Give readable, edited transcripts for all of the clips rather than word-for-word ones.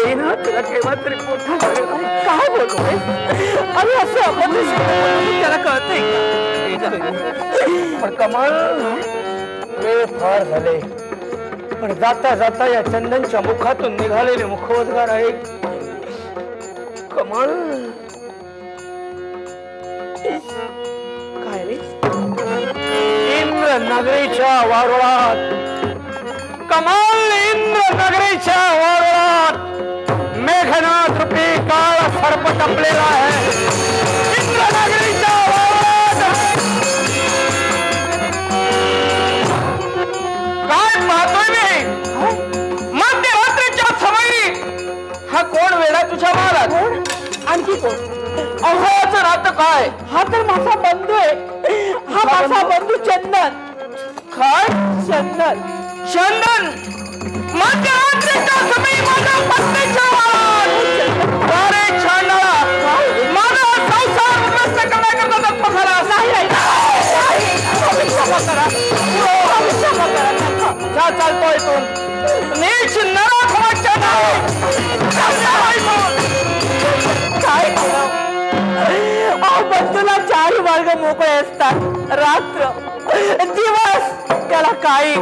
येईना तुला केव्हा तरी मोठा काय बोलतोय? अरे असं अपयश त्याला कळतंय का? पण कमाल वेळ फार झाले. पण जाता जाता या चंदनच्या मुखातून निघालेले मुखोद्गार आहे. कमाल काय रे? इंद्र नगरीच्या वारुळात, कमाल इंद्र नगरीच्या वारुळात मेघनाथ रूपी काळ सर्प टपलेला आहे. इंद्र नगरीच्या वारुळात काय पाहतोय मी? मध्यरात्रीच्या समयी हा कोण वेडा तुझ्या मारात? आणखी कोण? अहोचं नातं काय? हा तर माझा बंधू आहे. हा माझा बंधू चंदन. काय? चंदन. चंदन मध्यरात्रीच्या समयी माझ्या पत्नीच्या वारात अरे छानळा माझा संसार उद्ध्वस्त करण्याकरता तत्पर झाला. जा चालतोय तू नीच नराखवाच्या काय बंधूला चार मार्ग मोकळे असतात. रात्र दिवस त्याला काही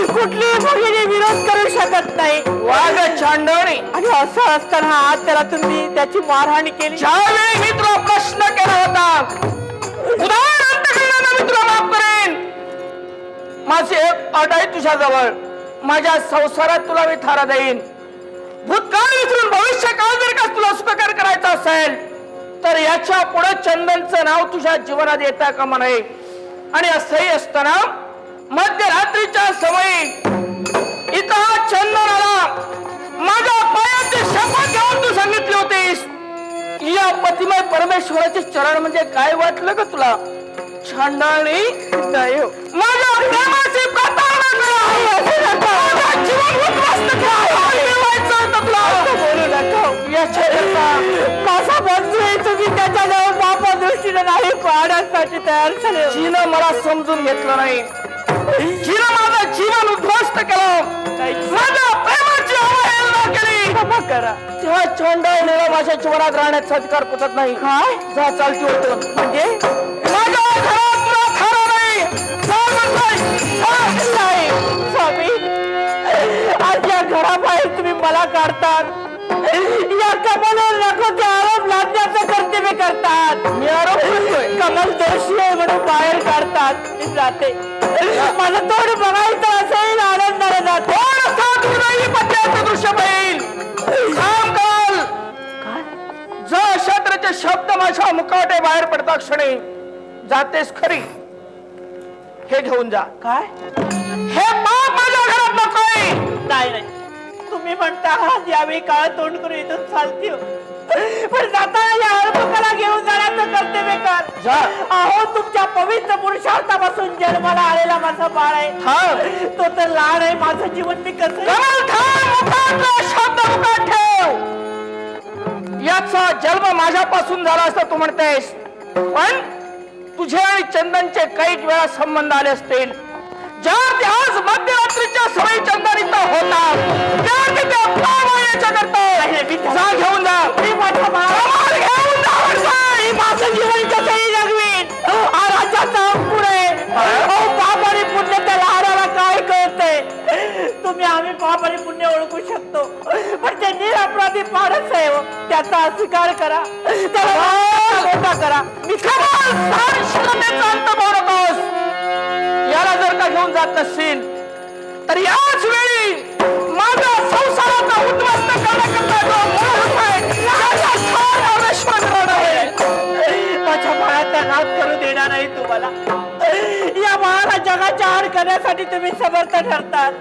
कुठली भगिनी विरोध करू शकत नाही. वाघ छांडणी. आणि असं असताना आज त्याला तुम्ही त्याची मारहाण केली. ज्यावेळी मी तुला प्रश्न केला होता उदाहरण मी तुला माफ करेन. माझी एक अट आहे तुझ्याजवळ. माझ्या संसारात तुला मी थारा देईन. भूतकाळ विसरून भविष्य काळ जर का तुला सुखकर करायचा असेल तर याच्या पुढे चंदनचं नाव तुझ्या जीवनात येता कामा नये. आणि असंही असताना मध्यरात्रीच्या समयी इथं चंदन आला. माझ्या पायाची शपथ घेऊन तू सांगितली होतीस या पतिमय परमेश्वराचे चरण म्हणजे काय वाटलं का तुला? छांडाळणी नाही हो. माझ्या प्रेमाची प्रतारणा बोलू नका. माझा बंधू आहे. तुम्ही त्याच्याजवळ पापा दृष्टीने नाही पाहण्यासाठी तयार झाले. जिनं मला समजून घेतलं नाही. जिनं माझं जीवन उद्ध्वस्त केलं. माझ्या प्रेमाची अवहेलना केली. क्षमा करा. तेव्हा छांडाळणीला माझ्या जीवनात राहण्याचा अधिकार पुसत नाही. काय? जा चालती होतं म्हणजे माझ्या घरात तुला थारा नाही. नाही स्वामी. आज या घराबाहेर तुम्ही मला काढतात. या कमलवर नको ते आरोप लादण्याचं कर्तव्य करतात. मी आरोप करतोय. कमल दोषी आहे म्हणून बाहेर काढतात. मी जाते. मला तोड बघायचं असेल आनंदाने जाते. दृश्य पाहिल जो शत्रूचे शब्द माझ्या मुखाटे बाहेर पडता क्षणी जातेस खरी. हे घेऊन जा. काय? हे पाप माझ्या घरात नकोय. नाही नाही. तुम्ही म्हणता आज यावेळी काळ तोंड करून इथून चालते हो. पण जाताना या अर्भकाला घेऊन जाण्याचं कर्तव्य कर. जा. अहो तुमच्या पवित्र पुरुषार्थापासून जन्माला आलेला माझा बाळ आहे. तो तर लहान आहे. माझं जीवन मी कसं शब्द मुखात ठेव. याचा जन्म माझ्यापासून झाला असता तू म्हणतेस. पण तुझे आणि चंदनचे काही वेळा संबंध आले असतील. ज्या आज मध्यरात्रीच्या सवयी चंदन इथं होता त्या जा घेऊन जा. माझं जीवन कसंही जगवीन. राज्याचा पुढे पाप आणि पुण्य त्या लहानाला काय कळतंय? तुम्ही आम्ही पाप आणि पुण्य ओळखू शकतो पण ते निरपराधी माणूस आहे. त्याचा स्वीकार करा. त्याला मोठा करा. मी याला जर का घेऊन जात नसशील तर याच वेळी माझा संसाराचा उद्ध्वस्त करण्याकरता माझ्या बाळाचा नाश करू देणार नाही तुम्हाला. या बाळाला जगाच्या आड करण्यासाठी तुम्ही समर्थ ठरतात.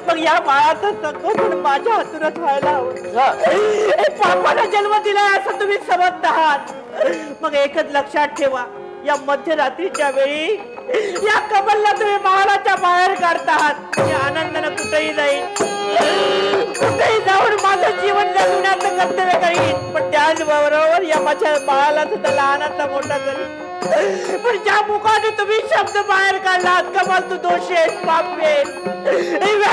मग या बाळाचं संगोपन माझ्या हातूनच व्हायला हवं. पापाला जन्म दिलाय असं तुम्ही समजत आहात. मग एकच लक्षात ठेवा. या मध्यरात्रीच्या वेळी या कमलला तुम्ही महालाच्या बाहेर काढतात. या आनंदानं कुठेही जाईल. कुठेही जाऊन माझं जीवन जगवण्याचं कर्तव्य करीन. पण त्याचबरोबर या माझ्या बाळाला सुद्धा लहानाचा मोठा करीन. पण ज्या मुखाने तुम्ही शब्द बाहेर काढलात, कमाल तू दोषी आहेस, पापी आहेस,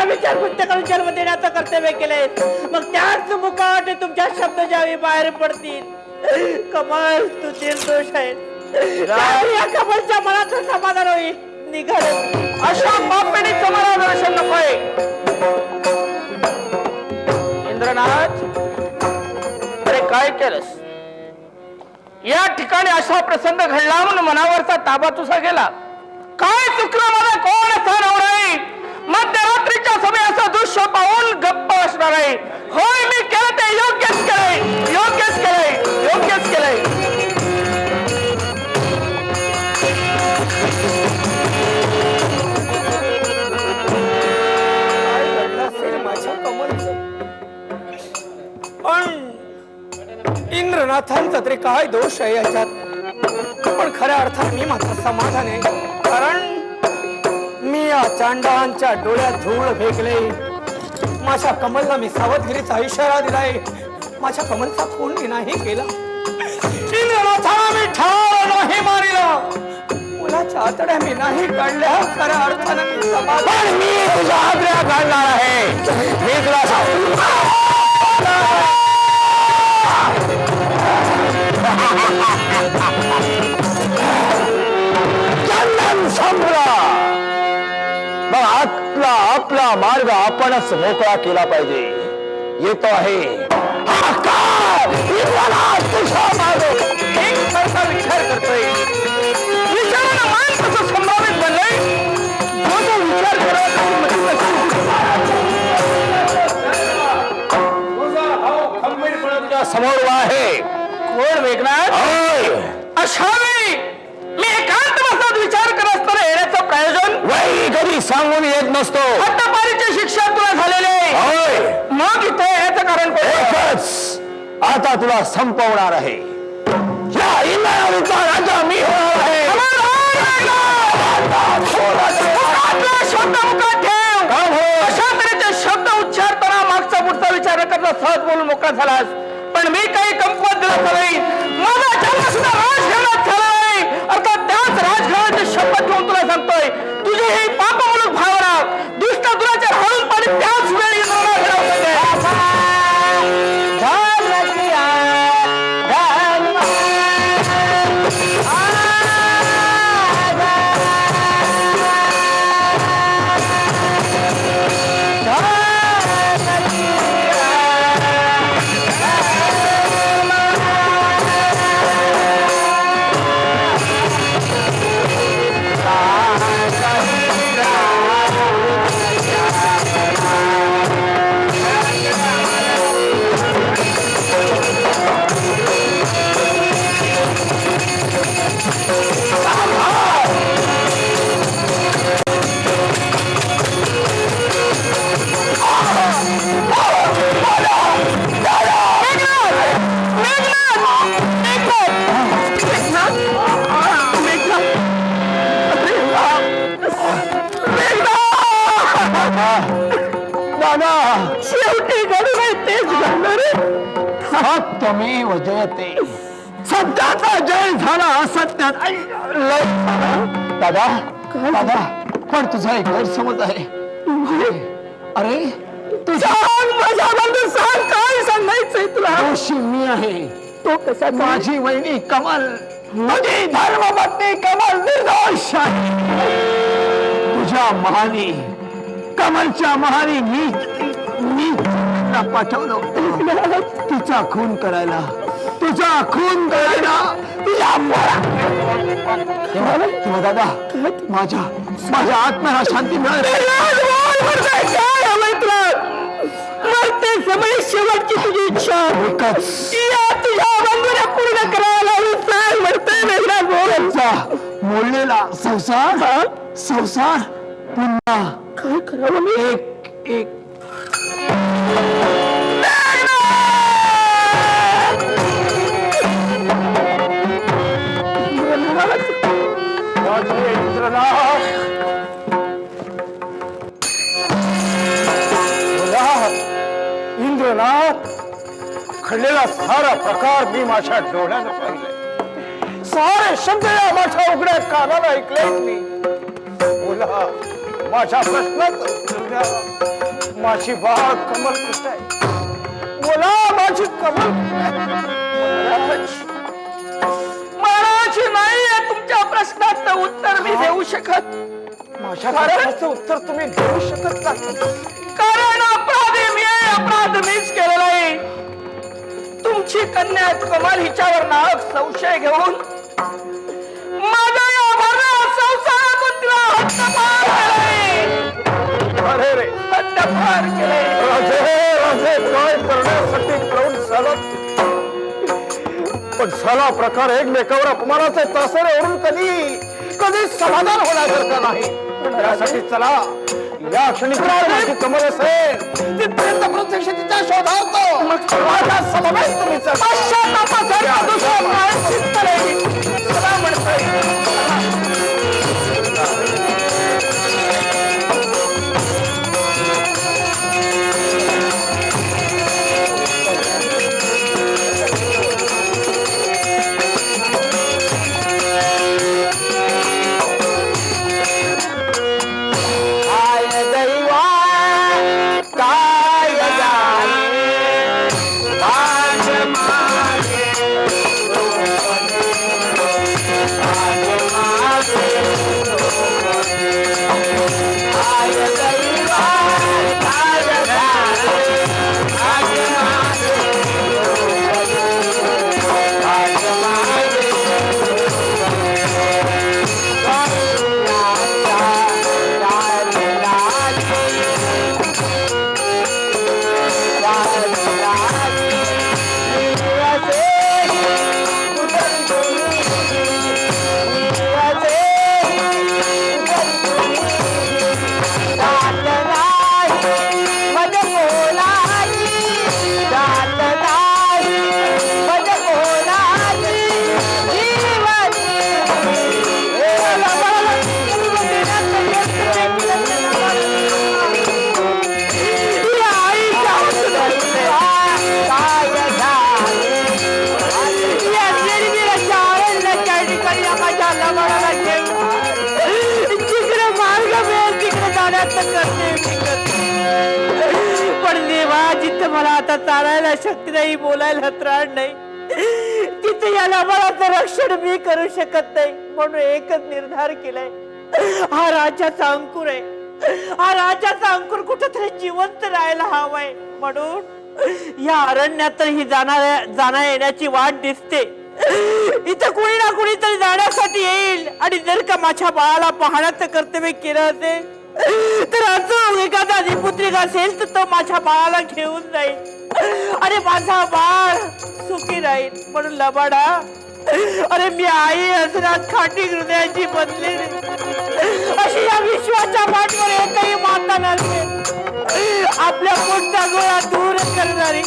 विचार कृत्य करून जन्म देण्याचं कर्तव्य केलंय, मग त्याच मुखाने तुमच्या शब्द ज्यावेळी बाहेर पडतील, कमाल तू निर्दोष आहेस. या कमालच्या मनाचं समाधान होईल. निघाल अशा पापणीचं मला दर्शन नकोय. इंद्रनाथ, अरे काय केलंस? या ठिकाणी असा प्रसंग घडला म्हणून मनावरचा ताबा तुझा गेला. काय चुकलं मला? कोण असा नवराई मध्यरात्रीच्या सभे असं दृश्य पाहून गप्प असणार आहे? होय, मी केलं ते योग्यच केलंय, योग्यच केलंय, योग्यच केलंय. पण इंद्रनाथांचा तरी काय दोष आहे याच्यात? पण खऱ्या अर्थाने मी मात्र समाधान आहे, कारण मी या चांडांच्या डोळ्यात धूळ फेकले. माझ्या कमलला मी सावधगिरीचा इशारा दिलाय. माझ्या कमलचा खून मी नाही केला. इंद्रनाथाला मी ठार नाही मारिला. मुलाच्या आतड्या मी नाही काढल्या. खऱ्या अर्थाने मी समाधान. मी तुझ्या आग्रह काढणार आहे. मी तुला चंदन संपला. मग आपला आपला मार्ग आपणच मोकळा केला पाहिजे. येतो आहे हा काळ. तुझा मार्ग एक सारखा विचार करतोय. विचारानं मान कसं संभावित बनलंय. जो तो विचार करावा समोर आहे. कोण वेगणार? अशा वेळी मी एकांत बसत विचार करत असताना येण्याचं प्रयोजन वै कधी सांगून येत नसतो. हद्दपारीची शिक्षा तुला झालेली. मग इथे येण्याचं कारण एकच. आता तुला संपवणार आहे. या इंद्रावतीचा राजा मी होणार आहे. शब्द मुखात ठेव. अशा तऱ्हेचे शब्द उच्चारताना मागचा पुढचा विचार न करता सहज बोलून मोकळा झालास. पण मी काही कमकुवत दिलं नाही. माझा जन्म सुद्धा राजघराण्यात झाला नाही. अर्थात त्याच राजघराण्याची शपथ घेऊन तुला सांगतोय, तुझी ही पापमुलूक भावना दुष्ट दुराचे हळून पाणी त्याच वेळी शेवटी घडून तेच घडलं रे. सत्यमेव जयते. सत्याचा जय झाला असत्यात. दादा दादा, पण तुझा एक गैरसमज आहे. अरे तुझ्या माझ्याबद्दल सांग, काय सांगायचंय तुला? दोषी मी आहे. तो कसा? माझी वहिनी कमल, तुझी धर्मपत्नी कमल निर्दोष आहे. तुझ्या महानी कमलच्या महानी मी पाठवलं होतं तिचा खून करायला, तुझा खून करायला. तेव्हा दादा माझ्या आत्म्याला शांती मिळाली. मरते समय शेवटची तुझी इच्छा तुझ्या बंधूला पूर्ण करायला मोडलेला संसार पुन्हा काय करावं? एक इंद्रनाथ, घडलेला सारा प्रकार मी माझ्या डोळ्यानं पाहिलाय. सारे शब्द या माझ्या उघड्या कानाला ऐकले मी. बोला, माझ्या प्रश्नात उत्तर द्या. माझी बाळ कमल कुठे आहे? बोला, माझी कमल कुठे आहे? महाराज नाहीये तुमच्या प्रश्नाचं उत्तर मी देऊ शकत. माझ्या प्रश्नाचं उत्तर तुम्ही देऊ शकत नाही. कारण अपराधी मी आहे, अपराध मीच केलेला आहे. तुमची कन्या कमल हिच्यावर नाहक संशय घेऊन माझ्या या भरल्या संसारातून तिला हद्दपार केलंय. अरे रे, हद्दपार केलंय. राजे राजे काय करण्यासाठी प्रौढ झालात. पण साला प्रकार एकमेकावर अपमानाचे तासरे ओढून कधी समाधान होण्यासारखं नाही. त्यासाठी चला, या क्षणी माझी कमल असेल तिथपर्यंत प्रत्यक्ष तिच्या शोधावतो. मग माझा समवेत तुम्ही चला. पश्चातापाचा दुसरा प्रायश्चित्त नाही. चला म्हणतोय. पण देवा, जिथं मला आता चालायला शक्ती नाही, बोलायला त्राण नाही, तिथे या लबाडाचं रक्षण मी करू शकत नाही. म्हणून एकच निर्धार केलाय, हा राजाचा अंकुर आहे. हा राजाचा अंकुर कुठेतरी जिवंत राहायला हवाय. म्हणून या अरण्यात ही जाण्या येण्याची वाट दिसते. इथं कुणी ना कुणीतरी जाण्यासाठी येईल. आणि जर का माझ्या बाळाला पाहण्याचं कर्तव्य केलं असेल तर असं एखादा अधिपुत्रिक असेल तर तो माझ्या बाळाला घेऊन जाईल आणि माझा बाळ सुखी राहील. म्हणून लबाडा, अरे मी आई असणार खाटी हृदयाची बनली अशी या विश्वाच्या पाठवर एकही माता नसेल आपल्या पोटचा गोळा दूर करणारी.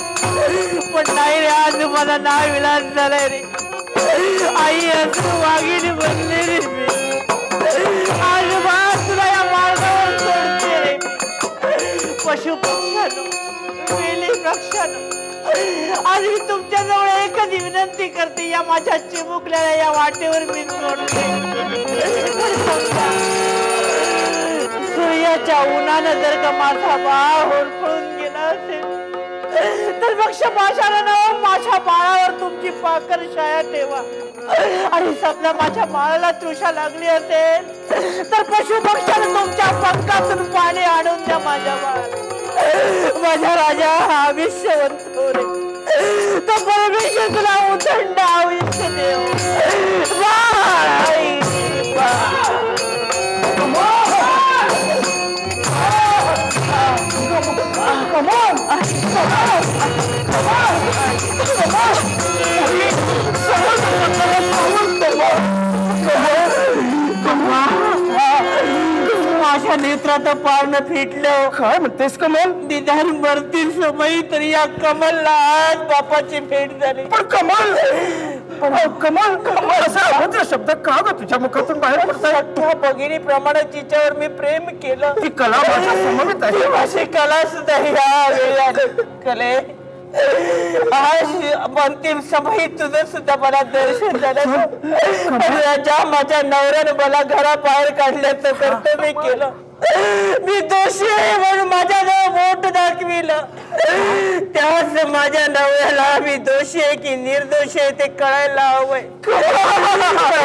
पण नाही रे, आज मला नाविलाज झालाय रे. आई असं वाघिणी बनली रे मी. आज बाळा तुला या मार्गावर सोडते रे. पशु पक्ष्यानो, वेली वृक्षानो, आज मी तुमच्याजवळ एकच विनंती करते, या माझ्या चिमुकलेल्या या वाटेवर मी सोडते. सूर्याच्या उन्हानं जर का माझा बाळ होरपळून गेला असेल तर पक्षपाशानं माझ्या बाळावर तुमची पाकर छाया ठेवा. आणि समजा माझ्या बाळाला तृषा लागली असेल तर पशु पक्षानं तुमच्या पंखातून पाणी आणून द्या माझ्या बाळाला. माझा राजा हा विश्ववंत हो रे. तो परमेश्वर तुला उदंड आयुष्य देव. माझ्या नेत्रात पारणं फिटलं. काय म्हणतेस कमल? निदान मरतील समय तरी या कमलला आज बापाची भेट झाली. पण कमल, कमल कमल असा अभद्र शब्द का ग तुझ्या मुखातून बाहेर पडताय? त्या भगिनी प्रमाणे तिच्यावर मी प्रेम केलं. ती कला माझ्या समवेत आहे. माझी कला सुद्धा ह्या वेळेला कले आज अंतिम सभेत तुझं सुद्धा मला दर्शन झालं. पण ज्या माझ्या नवऱ्याने मला घराबाहेर काढल्याचं कर्तव्य केलं, मी दोषी आहे म्हणून माझ्याजवळ बोट दाखविलं, त्याच माझ्या नवऱ्याला मी दोषी आहे की निर्दोष आहे ते कळायला हवंय.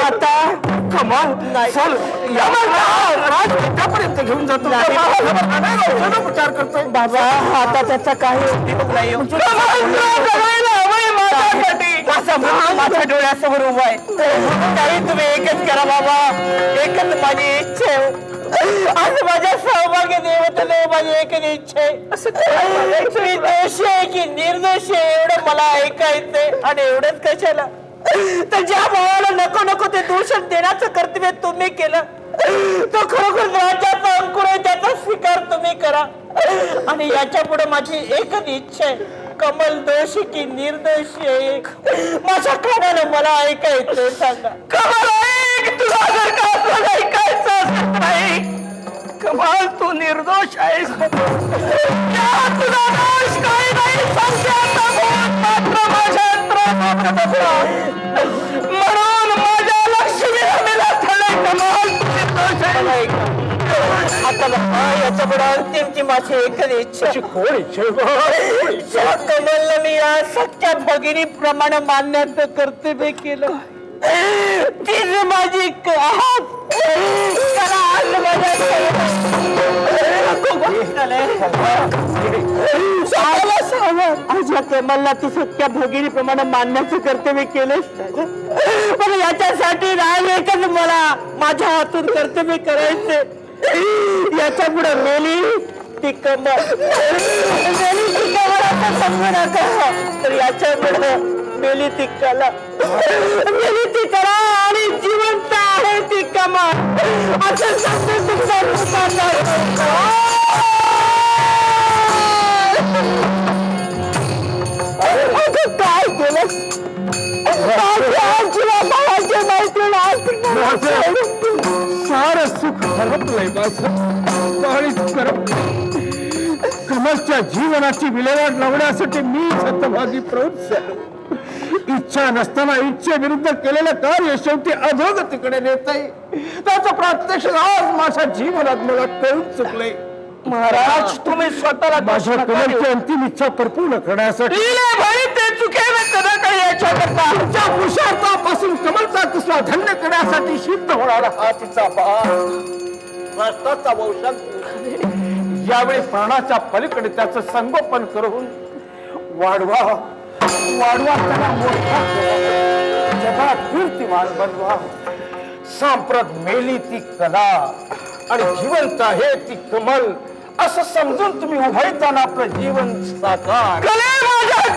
आता कमाल नाही. चल, आज एकापर्यंत घेऊन जातो. उपचार करतो बाबा, आता त्याचा काही उपयोग नाही. माझ्या डोळ्यासमोर उभा आहे. तरी तुम्ही एकच करा बाबा, एकच माझी इच्छा आहे. आज माझ्या सहभागी देवतेला माझी एकच इच्छा आहे. मी दोषी आहे की निर्दोष आहे एवढं मला ऐकायचंय. आणि एवढंच कशाला, तर ज्या भावाला नको नको ते दूषण देण्याचं कर्तव्य तुम्ही केलं, तो खरोखर राज्याचा अंकुर आहे, त्याचा स्वीकार तुम्ही करा. आणि याच्या पुढे माझी एकच इच्छा आहे, कमल दोषी की निर्दोषी आहे माझ्या कानानं मला ऐकायचं सांगा. कमाल ऐक, तुला जर का असं ऐकायचं असत नाही, कमाल तू निर्दोष आहेस. त्यात तुला दोष काही नाही. संख्याचा बोध मात्र माझ्या अंतरात होता. म्हणून माझ्या लक्ष्मीला मिला थळे. कमाल तू निर्दोष आहेस. आता बाबा, याच्या पुढे अंतिमची माझी एकच इच्छा, ज्या कमलला मी या सख्या भगिनी प्रमाणे मानण्याचं कर्तव्य केलं, तीच माझी माझ्या कमलला ती सख्या भगिनी प्रमाणे मानण्याचं कर्तव्य केलंच. पण याच्यासाठी राग एकच, मला माझ्या हातून कर्तव्य करायचे. याच्या पुढे मेली ती कमल, मेली ती कमल आता समजू नका. तर याच्या पुढे मेली ती कला, मेली ती कला आणि जिवंत आहे ती कमल असं समजून तुमचा काय केलं. सारं सुख हरपलंय माझं. कमलच्या जीवनाची विल्हेवाट लावण्यासाठी मी हतभागी प्रवृत्त झालो. इच्छा नसताना इच्छेविरुद्ध केलेलं कार्य शेवटी अधोगतीकडे नेत आहे. त्याचं प्रत्यक्ष आज माझ्या जीवनात मला कळून चुकलंय. महाराज, तुम्ही स्वतःला माझ्या कमलची अंतिम इच्छा परिपूर्ण करण्यासाठी ते चुकेल काही याच्याकरता तुमच्या पुरुषार्थापासून कमलचा कुसला धन्य करण्यासाठी सिद्ध होणारा हा तिचा राष्ट्राचा वंशज यावेळी प्राणाच्या पलीकडे त्याचं संगोपन करून वाढवा त्याला मोठा करा, जगात कीर्तिमान बनवा. सांप्रत मेली ती कला आणि जिवंत आहे ती कमल असं समजून तुम्ही उभारताना आपलं जीवन साकार. कले माझ्या